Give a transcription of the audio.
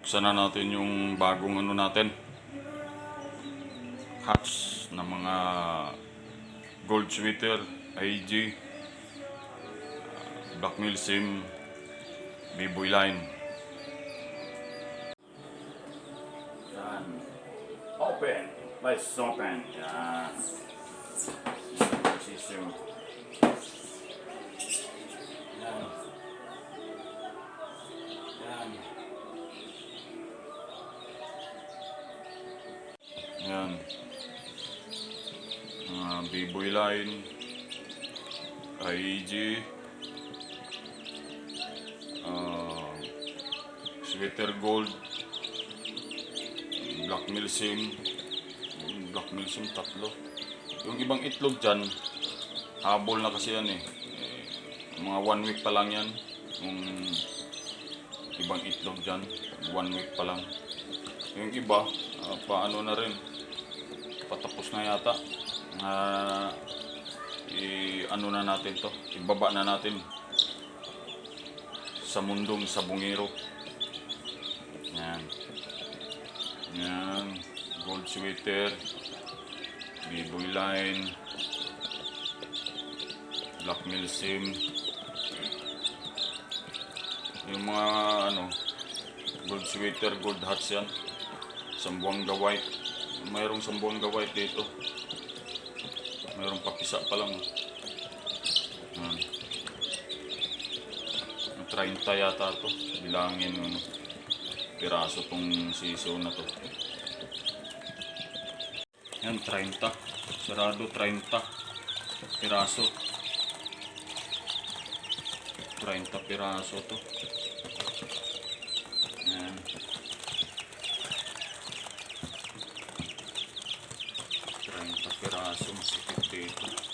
Buksan na natin yung bagong ano natin, hatch ng mga gold sweater, IG, Black Milsim, B-Boy line. Yan. Open. Let's open. Yan. Sisyo. Yan. Yan. Yan. B-Boy line, IG, sweater gold, Black Milsim, tatlo. Yung ibang itlog dyan, habol na kasi yan eh. Mga 1 week pa lang yan. Yung ibang itlog dyan, 1 week pa lang. Yung iba, paano na rin, patapos na yata. Ano na natin to, ibaba na natin sa mundong sabungero. Yan. Yan. Gold sweater, B-Boy line, Black Milsim. Yung mga gold sweater, gold hats yan. Sambuanga white. Mayroong Sambuanga white dito. Mayroong papisa pa lang. 30 yata to. Bilangin piraso tong siso na to. Yan, 30. Sarado 30 piraso. 30 piraso to. Yan. 30 piraso, masikip dito.